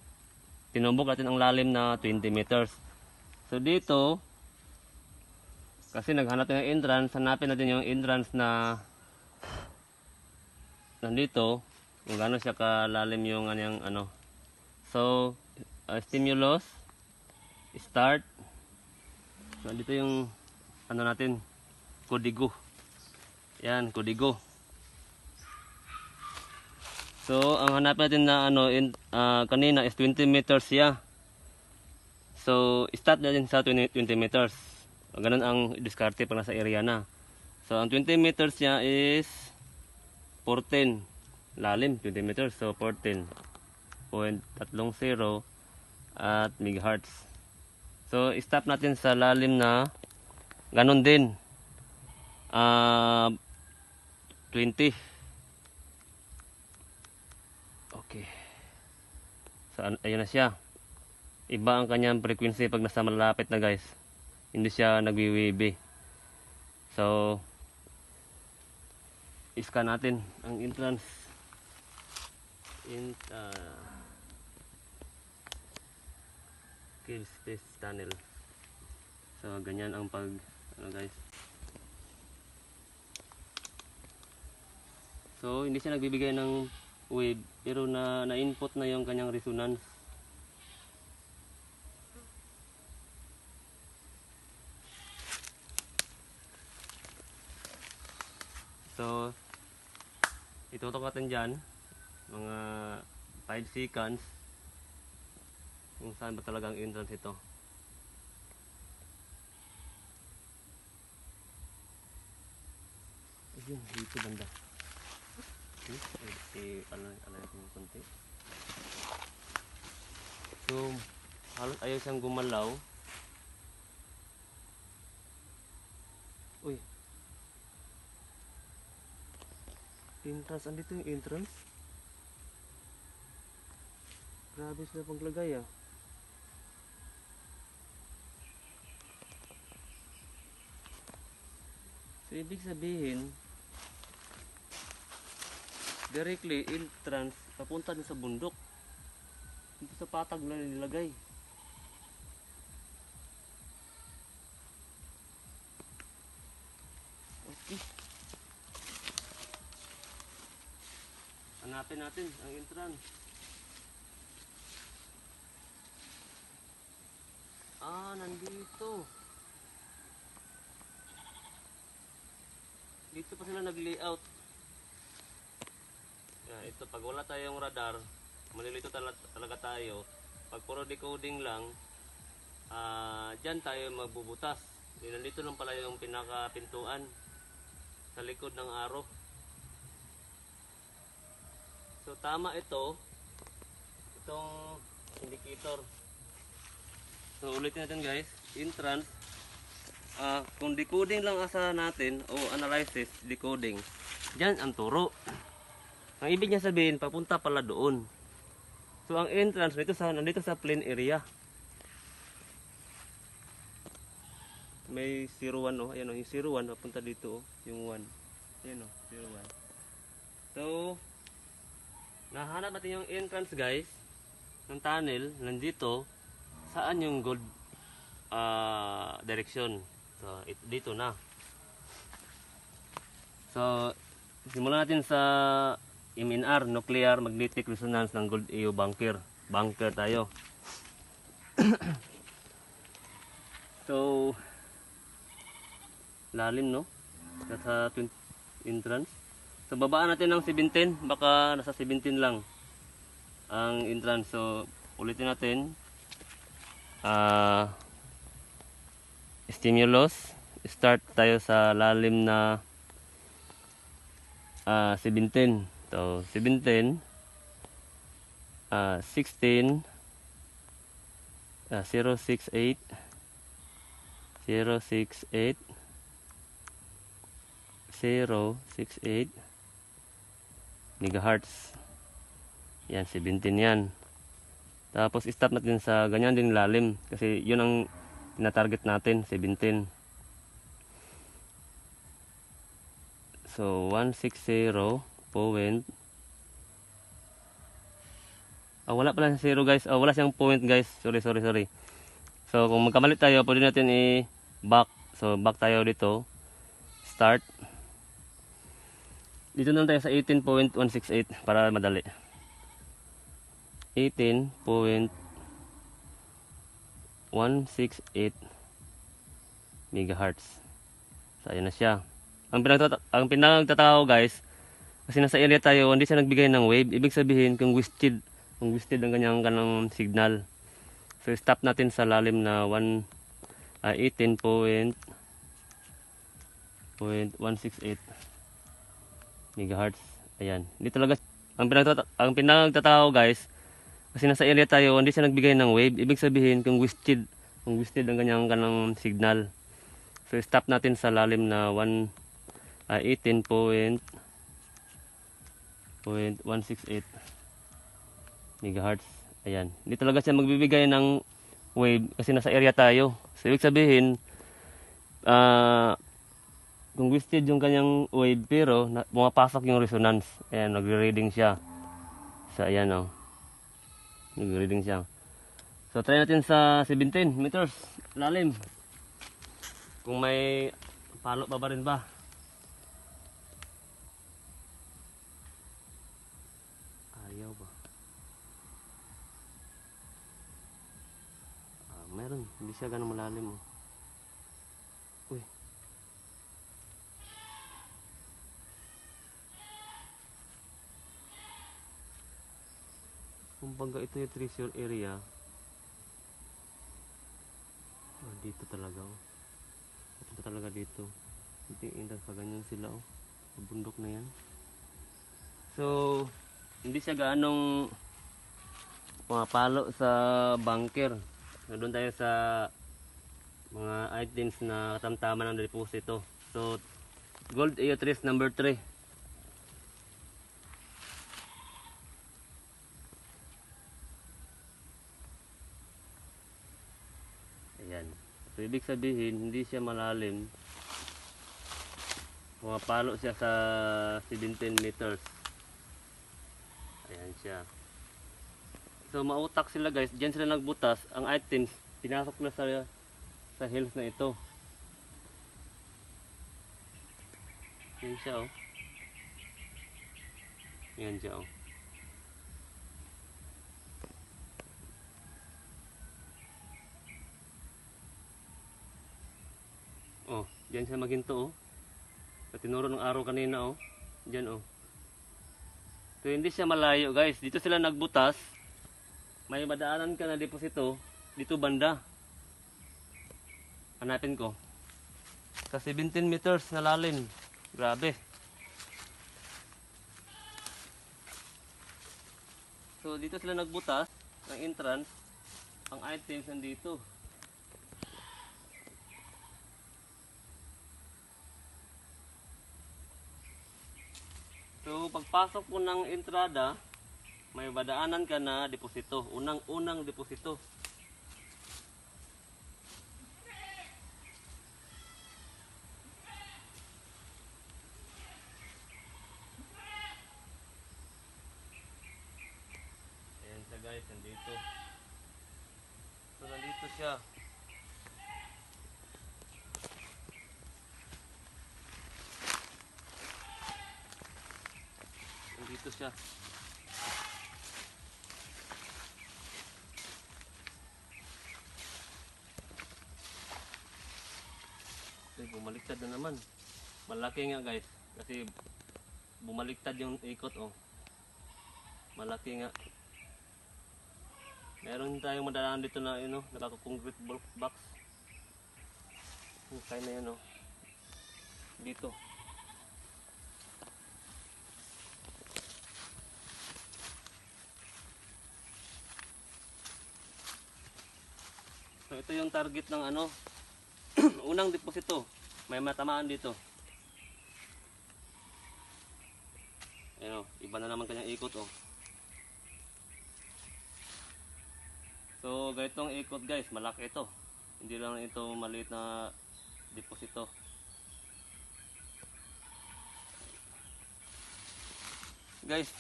A: Tinumbok natin ang lalim na 20 meters. So dito, kasi naghanap tayo ng entrance, hanapin natin yung entrance na nandito, kung gaano siya kalalim yung anyang ano. So, stimulus, start. So, dito yung ano natin, kodigo. Yan, kodigo. So, ang hanap natin na ano kanina is 20 meters siya. So, start natin sa 20 meters. Ganun ang diskarte pag nasa area na. So, ang 20 meters niya is 14. Lalim, 20 meters. So, 14.30 at megahertz. So, stop natin sa lalim na ganun din. 20. Okay. So, ayun na siya. Iba ang kanyang frequency pag nasa malapit na guys. hindi siya nagwiwibi. So, iskan natin ang entrance kill space tunnel. So, ganyan ang guys. So, hindi siya nagbibigay ng wave, pero na-input na yung kanyang resonance. So, itutok natin dyan, mga 5 seconds, kung saan ba talagang entrance ito. Ayun, dito banda. Ano natin yung konti. So, halos ayaw siyang gumalaw. Uy. Entrance, andito yung entrance. Grabe sila paglagay ah. So, ibig sabihin, directly entrance papunta din sa bundok. Dito sa patag na nilagay. Okay. Hanapin natin ang entrance. Nandito. Dito pa sila nag-layout. Ito, pag wala tayong radar, malilito talaga tayo. Pag puro decoding lang, dyan tayo magbubutas. Nandito lang pala yung pinakapintuan sa likod ng arrow. So tama itong indicator. So ulitin natin guys, entrance. Kung decoding lang asahan natin o analysis, decoding, dyan ang turo. Ang ibig niya sabihin, papunta pala doon. So ang entrance nandito sa plain area. May 01 oh, ayan oh, yung 01 papunta dito oh, yung 1. Ayan oh, 01. So nahanap natin yung entrance guys ng tunnel, nandito saan yung gold direction. So dito na. So simulan natin sa MNR, Nuclear Magnetic Resonance ng Gold EO bunker. Bunker tayo. So lalim no? Nasa entrance. So babaan natin ng 17, baka nasa 17 lang ang entrance. So ulitin natin. Stimulus. Start tayo sa lalim na 17. So 17, 16, 068, 068, 068 megahertz. Yan, 17 yan. Tapos stop natin sa ganyan din lalim kasi yun ang na-target natin, 17. So 160 point. Wala pala 0 guys. Wala siyang point guys. Sorry. So kung magkamali tayo, pwede natin i-back. So back tayo dito. Start. Dito na tayo sa 18.168 para madali. 18.168 megahertz. So ayan na siya. Ang pinagtatao guys, kasi nasa area tayo, hindi siya nagbigay ng wave. Ibig sabihin, kung wasted ang kanang signal. So stop natin sa lalim na 18.168 megahertz. Ayan. Hindi talaga ang pinagtatao guys, kasi nasa area tayo, hindi siya nagbigay ng wave. Ibig sabihin, kung wasted ang kanang signal. So stop natin sa lalim na 18.168 megahertz. Ayan. Hindi talaga siya magbibigay ng wave kasi nasa area tayo. So ibig sabihin, twisted yung kanyang wave pero pumapasok yung resonance. Ayan, nagre-reading siya. So ayan oh. Nagre-reading siya. So try natin sa 17 meters lalim. Kung may palo pa ba rin ba? Ayaw ba? Meron, hindi siya ganun malalim oh. Uy. Kumbaga ito yung treasure area. Dito talaga oh. Ito talaga dito. Hindi indag pa ganyan sila oh. Sa bundok na yan. So, hindi siya ganong pumapalo sa bunker. Doon tayo sa mga items na katamtaman ng deposito. So, gold AO3 number 3. Ayan. So, ibig sabihin, hindi siya malalim. Pumapalo siya sa 17 meters. Ayan siya. So, mautak sila guys. Diyan sila nagbutas. Ang items, pinasok na sa hills na ito. Ayan siya oh. Ayan siya oh. Oh, diyan siya maginto oh. Sa tinuro ng araw kanina oh. Diyan oh. So hindi siya malayo guys. Dito sila nagbutas. May madaanan ka na deposito dito banda. Hanapin ko. Sa 17 meters na lalim. Grabe. So dito sila nagbutas ng entrance. Ang items nandito. So pagpasok mo ng entrada, may badaanan ka na deposito, unang deposito. Ayan siya guys, nandito. So nandito siya. Nandito siya. Bumaliktad na naman. Malaki nga guys. Kasi bumaliktad yung ikot oh. Malaki nga. Meron tayong madaan dito na yun oh, nakaka-concrete box. Kaya na yun oh. Dito. So ito yung target ng ano unang deposito. May matamaan dito. Ayan o, iba na naman kanyang ikot o. So ganitong ikot guys, malaki ito. Hindi lang ito maliit na deposito. Guys,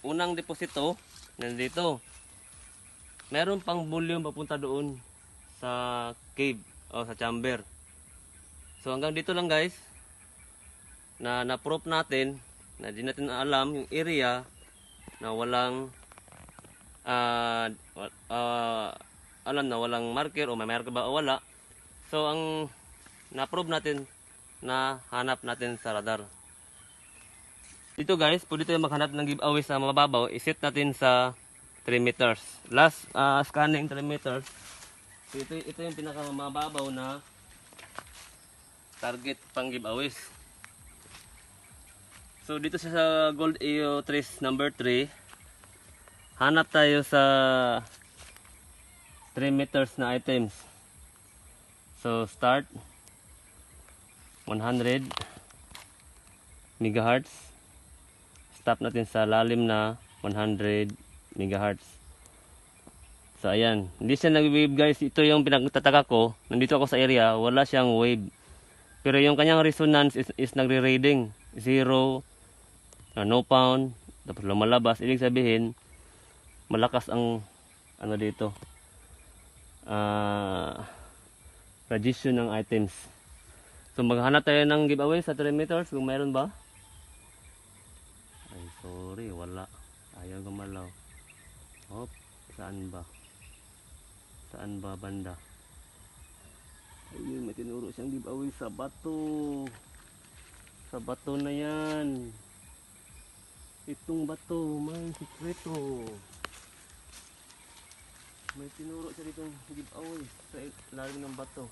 A: unang deposito nandito. Meron pang volume papunta doon sa cave o sa chamber. So hanggang dito lang guys na na-proof natin na di natin alam yung area na walang alam na walang marker o may marker ba o wala. So ang na-prove natin na hanap natin sa radar. Dito guys, pwede tayo maghanap ng giveaway sa mababaw. I-set natin sa 3 meters. Last scanning 3 meters. So ito yung pinakamababaw na target pang giveaways. So dito sa Gold AO3 number 3, hanap tayo sa 3 meters na items. So start 100 megahertz. Stop natin sa lalim na 100 megahertz. So ayan, hindi siya nag-wave guys. Ito yung pinagtataka ko. Nandito ako sa area, wala siyang wave. Pero yung kanyang resonance is nagre-reading 0, no pound, tapos lumalabas. Ibig sabihin, malakas ang ano dito. Radiation ng items. So maghanap tayo ng giveaway sa 3 meters kung mayroon ba. Ay sorry, wala. Ayaw gumalaw. Hop, saan ba? Saan ba banda? Ayun, may tinuro siyang giveaway sa bato. Sa bato na yan. Itong bato, may sikreto. May tinuro siya dito giveaway sa ilalim ng bato.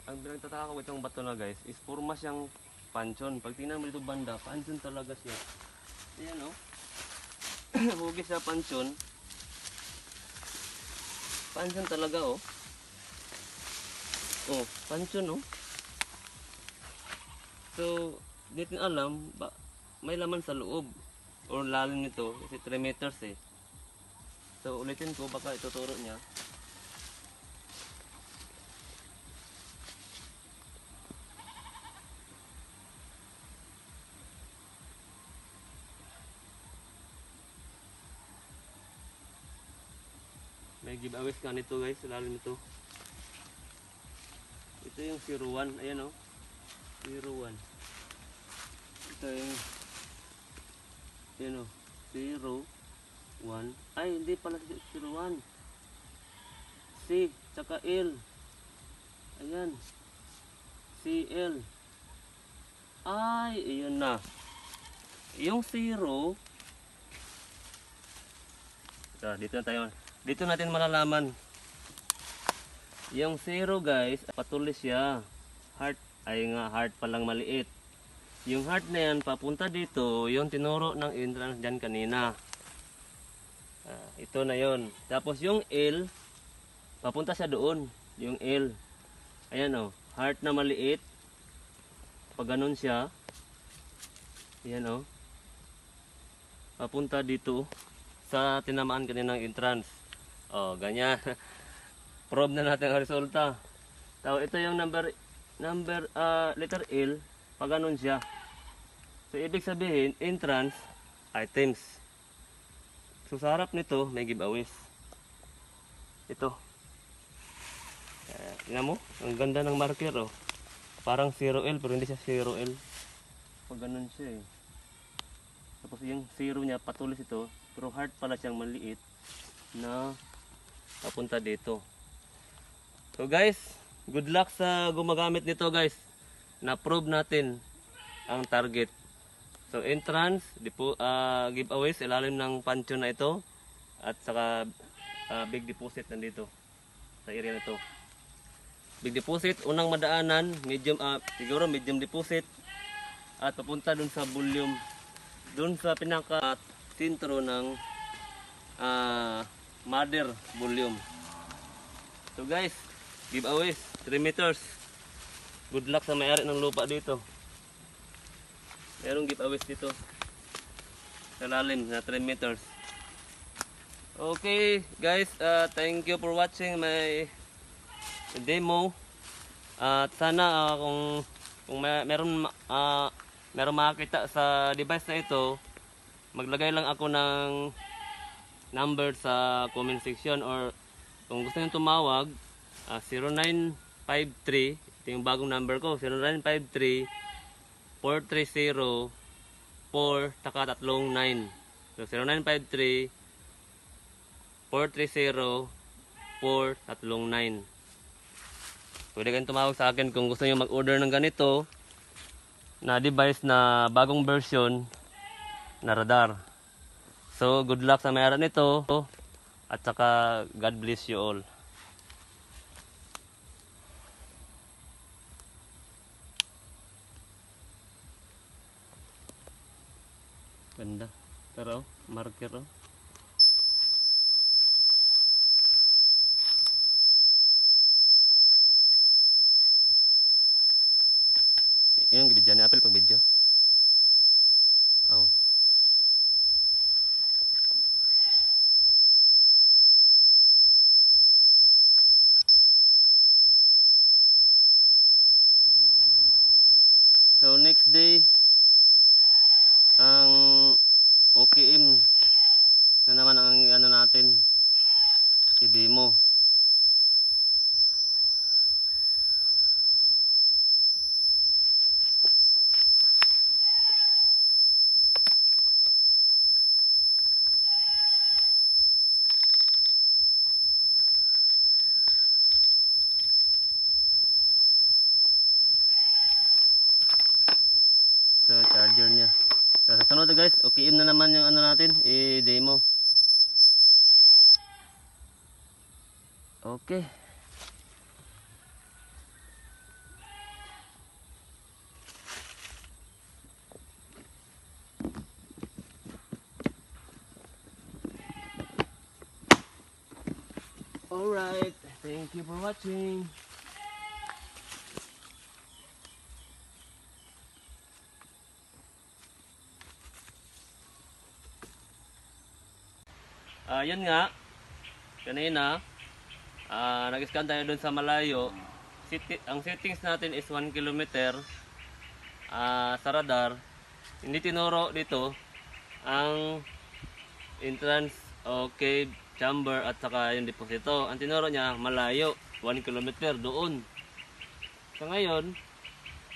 A: Ang pinagtataka ko itong bato na guys, is forma siyang pansyon. Pag tingnan mo dito banda, pansyon talaga siya. Ayan o. Hugis siya pansyon. Pansyon talaga oh. Oh, pansyon oh. So, dito alam, may laman sa loob. Or lalim nito, kasi 3 meters eh. So, ulitin ko, baka ituturo niya. May giveaways ka nito guys, lalim nito. Ito yung 01, ayan o. 01. Ito yung ayan o, 01. Ay, hindi pala 01. C, tsaka L. Ayan. CL. Ay, ayun na. Yung 0. So, dito na tayo. Dito natin malalaman. Yung 0 guys, patuloy siya. Heart, ay nga heart palang maliit. Yung heart na yan, papunta dito, yung tinuro ng entrance dyan kanina. Ito na yon. Tapos yung L, papunta siya doon. Yung L. Ayan o, heart na maliit. Pag ganun siya, ayan o, papunta dito sa tinamaan kaninang entrance. Oh, ganyan. Probe na natin ang resulta. So, ito yung letter L, pag ganun siya. So, ibig sabihin, entrance, items. So, sa harap nito, may giveaways. Ito. Tingnan mo, ang ganda ng marker, oh. Parang 0L, pero hindi siya 0L. Pag ganun siya, eh. Tapos yung 0 niya, patulis ito, pero heart pala siyang maliit na papunta dito. So guys, good luck sa gumagamit nito guys. Na-prove natin ang target. So entrance, giveaways, ilalim ng pansyon na ito. At saka big deposit nandito sa area na ito. Big deposit, unang madaanan, siguro medium deposit. At papunta dun sa volume, dun sa pinaka sentro ng mother volume. So guys, giveaways 3 meters. Good luck sa may-ari ng lupa dito. Merong giveaways dito sa lalim na 3 meters. Okay guys, thank you for watching my demo. At sana kung meron makakita sa device na ito, maglagay lang ako ng number sa comment section, or kung gusto nyo tumawag, 0953, ito yung bagong number ko, 0953 430 439. So 0953 430 439. Pwede kayong tumawag sa akin kung gusto nyo mag-order ng ganito na device na bagong version na radar. So, good luck sa may-ari nito. At saka, God bless you all. Ganda. Pero, marker oh. Yung video ni Apple pag video. Oh. Okay. Alright, thank you for watching. Yan nga, kanina, nag-scan tayo dun sa malayo. Ang settings natin is 1 kilometer sa radar. Hindi tinuro dito ang entrance o cave, chamber at saka yung deposito. Ang tinuro niya malayo, 1 kilometer doon. So ngayon,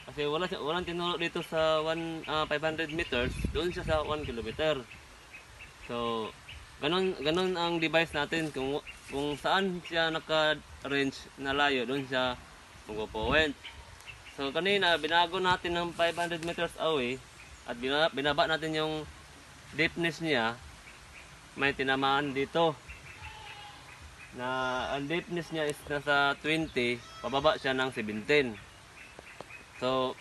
A: kasi walang tinuro dito sa 500 meters, doon siya sa 1 kilometer. So ganun ang device natin, kung saan siya naka-range na layo, doon siya magpo-point. So kanina binago natin ng 500 meters away at binaba natin yung deepness niya. May tinamaan dito na ang deepness niya is nasa 20, pababa siya ng 17. So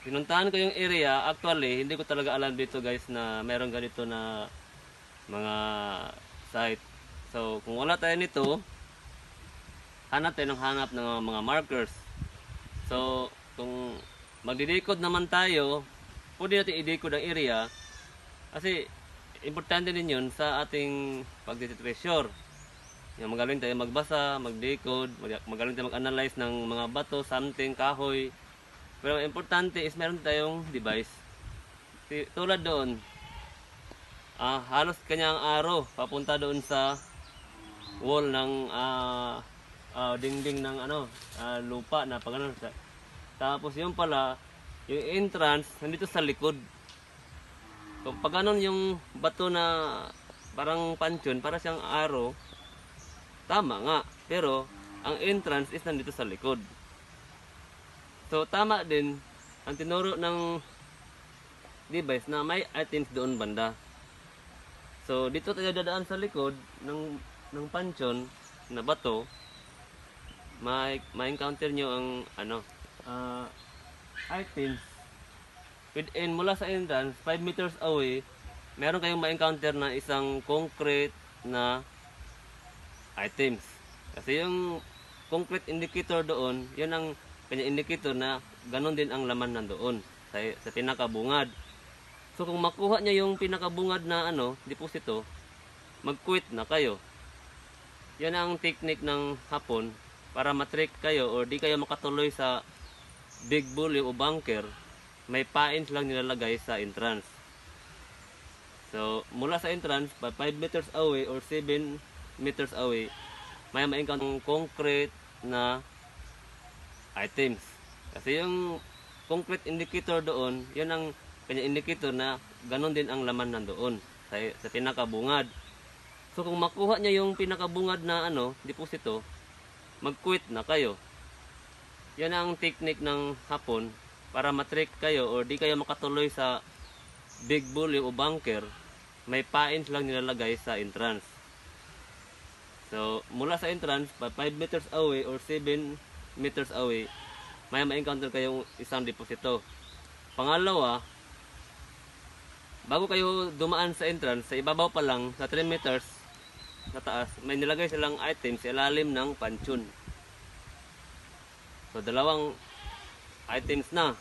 A: pinuntahan ko yung area. Actually hindi ko talaga alam dito guys na meron ganito na mga site. So kung wala tayo nito, hanap tayo ng hanap ng mga markers. So kung magdidikod naman tayo, pwede natin idikod ang area kasi importante din yun sa ating pagtitreasure. Yung magaling tayo magbasa, magdikod, magaling tayo mag-analyze ng mga bato, something, kahoy. Pero importante is meron tayong device. Tulad doon, halos kanyang araw papunta doon sa wall ng dingding ng lupa na pagano. Tapos yung pala yung entrance nandito sa likod. So pag ganun yung bato na parang pansyon, para siyang arrow, tama nga, pero ang entrance is nandito sa likod. So tama din ang tinuro ng device na may items doon banda. So dito tayo dadaan sa likod ng pansyon na bato, ma-encounter nyo ang items. Within mula sa entrance 5 meters away, meron kayong ma-encounter na isang concrete na items. Kasi yung concrete indicator doon, yun ang kanya indicator na ganon din ang laman nandoon sa pinakabungad. So kung makuha niya yung pinakabungad na deposito, mag-quit na kayo. Yan ang technique ng hapon para matrick kayo or di kayo makatuloy sa big bully o bunker. May pains lang nilalagay sa entrance. So mula sa entrance, 5 meters away or 7 meters away, may ma-encounter ng concrete na items. Kasi yung concrete indicator doon, yun ang kanya indicator na ganon din ang laman nandoon sa pinakabungad. So kung makuha niya yung pinakabungad na deposito, mag-quit na kayo. Yan ang technique ng hapon para matrick kayo or di kayo makatuloy sa big bully o bunker. May pains lang nilalagay sa entrance. So mula sa entrance, 5 meters away or 7 meters away, may ma-encounter kayong isang deposito. Pangalawa, bago kayo dumaan sa entrance, sa ibabaw pa lang, sa 3 meters sa taas, may nilagay silang items sa ilalim ng pansyon. So dalawang items na.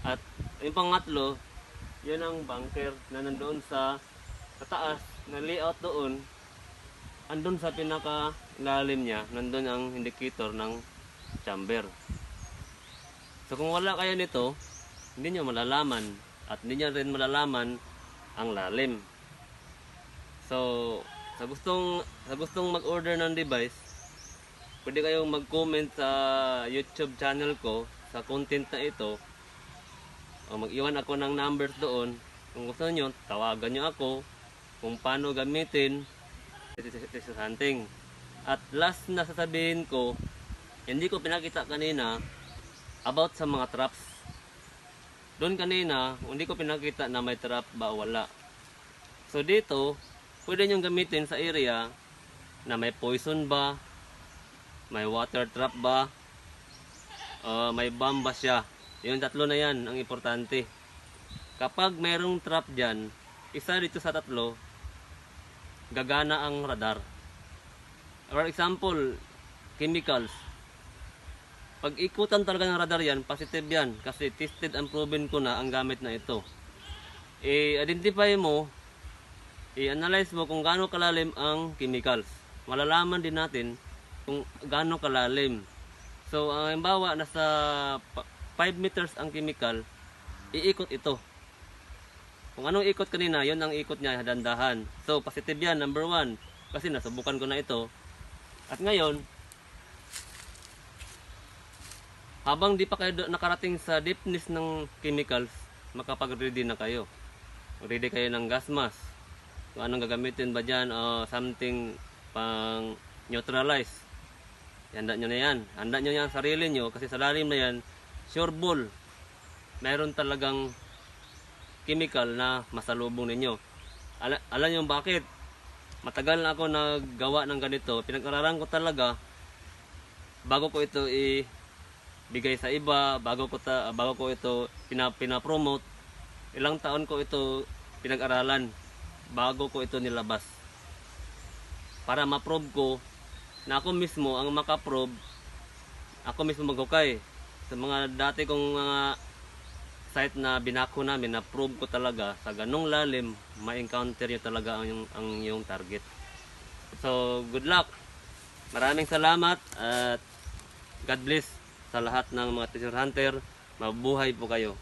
A: At yung pangatlo, yun ang bunker na nandoon sa taas, na layout doon. Andun sa pinaka ilalim niya, nandun ang indicator ng chamber. So kung wala kayo nito, hindi nyo malalaman at hindi nyo rin malalaman ang lalim. So sa gustong mag-order ng device, pwede kayong mag-comment sa YouTube channel ko sa content na ito, o mag-iwan ako ng numbers doon. Kung gusto nyo, tawagan nyo ako kung paano gamitin sa hunting. At last na sasabihin ko, hindi ko pinakita kanina about sa mga traps. Doon kanina, hindi ko pinakita na may trap ba o wala. So dito, pwede nyo gamitin sa area na may poison ba, may water trap ba, may bomb ba siya. Yung tatlo na yan ang importante. Kapag mayroong trap dyan, isa dito sa tatlo, gagana ang radar. For example, chemicals. Pag ikutan talaga ng radar yan, positive yan. Kasi tested and proven ko na ang gamit na ito. I-identify mo, i-analyze mo kung gaano kalalim ang chemicals. Malalaman din natin kung gaano kalalim. So, halimbawa, nasa 5 meters ang chemical, iikot ito. Kung anong ikot kanina, yon ang ikot niya, dandahan. So, positive yan, number 1. Kasi nasubukan ko na ito. At ngayon, habang di pa kayo nakarating sa deepness ng chemicals, makapag-ready na kayo. Ready kayo ng gas mask. Kung anong gagamitin ba dyan, something pang neutralize. Handa nyo na yan. Handa nyo yan sarili nyo kasi sa lalim na yan, sure ball. Meron talagang chemical na masalubong ninyo. Alam nyo bakit? Matagal na ako naggawa ng ganito. Pinag-aralan ko talaga bago ko ito ibigay sa iba, bago ko ito pinapromote. Ilang taon ko ito pinag-aralan bago ko ito nilabas. Para ma-prove ko na ako mismo ang makaprove, ako mismo maghukay. Sa mga dati kong mga site na binako namin, na-prove ko talaga sa ganong lalim, ma-encounter nyo talaga ang yung target. So, good luck! Maraming salamat at God bless sa lahat ng mga treasure hunter. Mabuhay po kayo.